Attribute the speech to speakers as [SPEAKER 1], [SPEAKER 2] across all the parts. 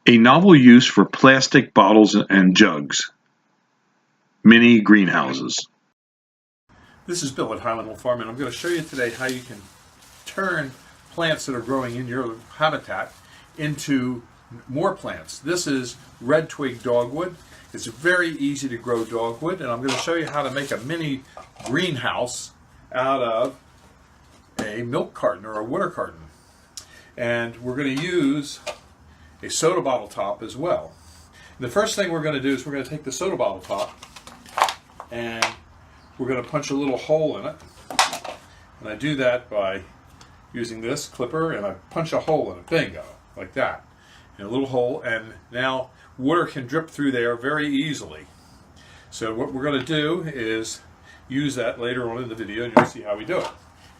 [SPEAKER 1] A novel use for plastic bottles and jugs. Mini greenhouses.
[SPEAKER 2] This is Bill at Highland Hill Farm, and I'm going to show you today how you can turn plants that are growing in your habitat into more plants. This is red twig dogwood. It's very easy to grow dogwood, and I'm going to show you how to make a mini greenhouse out of a milk carton or a water carton. And we're going to use a soda bottle top as well. The first thing we're going to do is we're going to take the soda bottle top and we're going to punch a little hole in it. And I do that by using this clipper, and I punch a hole in it. Bingo, like that. And a little hole, and now water can drip through there very easily. So what we're going to do is use that later on in the video, and you'll see how we do it.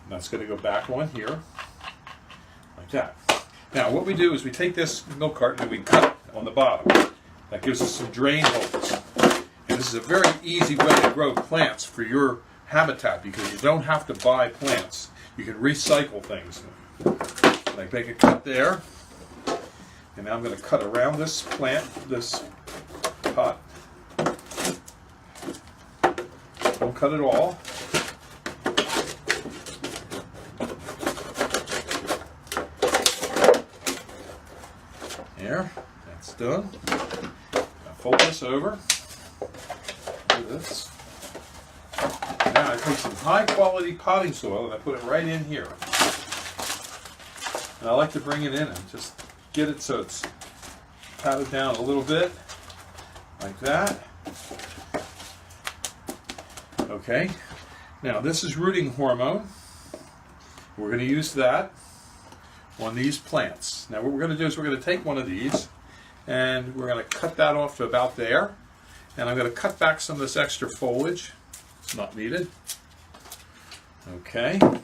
[SPEAKER 2] And that's going to go back on here, like that. Now what we do is we take this milk carton and we cut it on the bottom. That gives us some drain holes. And this is a very easy way to grow plants for your habitat because you don't have to buy plants. You can recycle things. Like make a cut there. And now I'm going to cut around this plant, this pot. Don't cut it all. There, that's done. Now fold this over. Do this. Now I take some high quality potting soil and I put it right in here. And I like to bring it in and just get it so it's patted down a little bit, like that. Okay, now this is rooting hormone. We're going to use that on these plants. Now what we're going to do is we're going to take one of these and we're going to cut that off to about there. And I'm going to cut back some of this extra foliage. It's not needed. Okay. And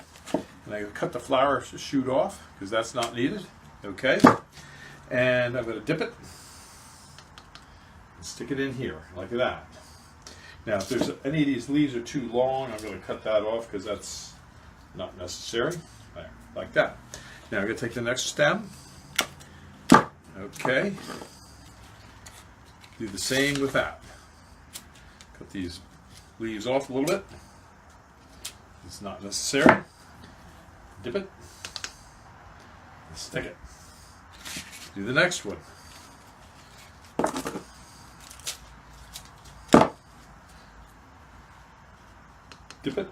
[SPEAKER 2] I'm going to cut the flower shoot off because that's not needed. Okay. And I'm going to dip it and stick it in here like that. Now if there's any of these leaves are too long, I'm going to cut that off because that's not necessary. There, like that. Now we're going to take the next stem. Okay. Do the same with that. Cut these leaves off a little bit. It's not necessary. Dip it. And stick it. Do the next one. Dip it.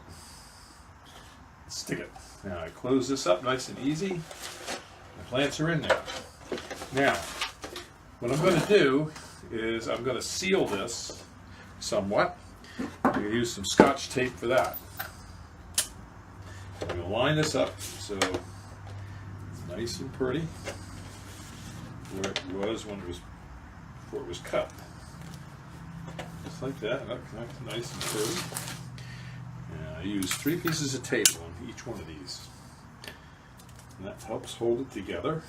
[SPEAKER 2] Stick it. Now I close this up nice and easy. The plants are in there. Now, what I'm going to do is I'm going to seal this somewhat. I'm going to use some Scotch tape for that. I'm going to line this up so it's nice and pretty where it was when it was before it was cut. Just like that. That's nice and pretty. And I use 3 pieces of tape on each one of these. And that helps hold it together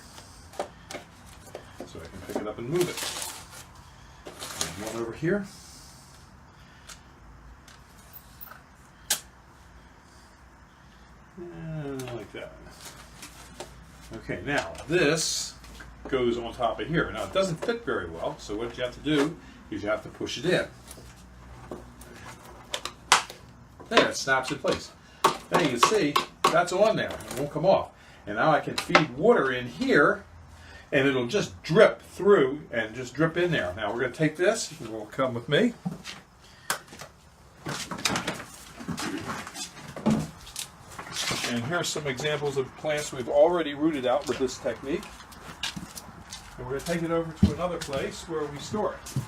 [SPEAKER 2] so I can pick it up and move it. And one over here. And like that. Okay, now this goes on top of here. Now it doesn't fit very well, so what you have to do is you have to push it in. There, it snaps in place. Now you can see that's on there. It won't come off. And now I can feed water in here, and it'll just drip through and just drip in there. Now we're going to take this. It will come with me. And here's some examples of plants we've already rooted out with this technique. And we're going to take it over to another place where we store it.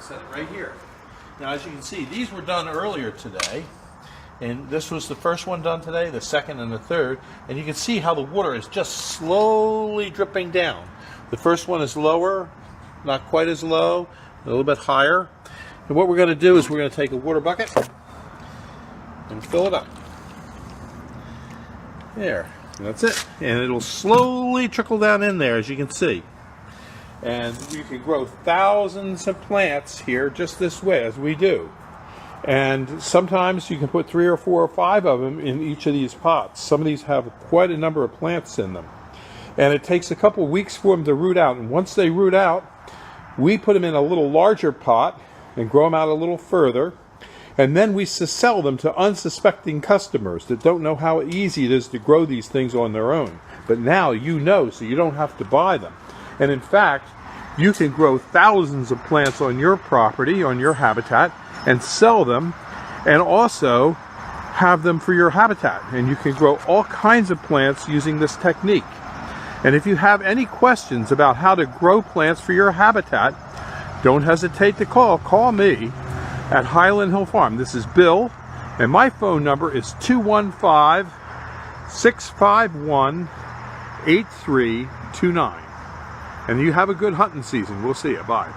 [SPEAKER 2] Set it right here. Now as you can see, these were done earlier today, and this was the first one done today, the second and the third, and you can see how the water is just slowly dripping down. The first one is lower, not quite as low, a little bit higher. And what we're going to do is we're going to take a water bucket and fill it up. There, that's it. And it'll slowly trickle down in there, as you can see. And you can grow thousands of plants here just this way, as we do. And sometimes you can put 3 or 4 or 5 of them in each of these pots. Some of these have quite a number of plants in them. And it takes a couple weeks for them to root out. And once they root out, we put them in a little larger pot and grow them out a little further. And then we sell them to unsuspecting customers that don't know how easy it is to grow these things on their own. But now you know, so you don't have to buy them. And in fact, you can grow thousands of plants on your property, on your habitat, and sell them, and also have them for your habitat. And you can grow all kinds of plants using this technique. And if you have any questions about how to grow plants for your habitat, don't hesitate to call. Call me at Highland Hill Farm. This is Bill, and my phone number is 215-651-8329. And you have a good hunting season. We'll see you. Bye.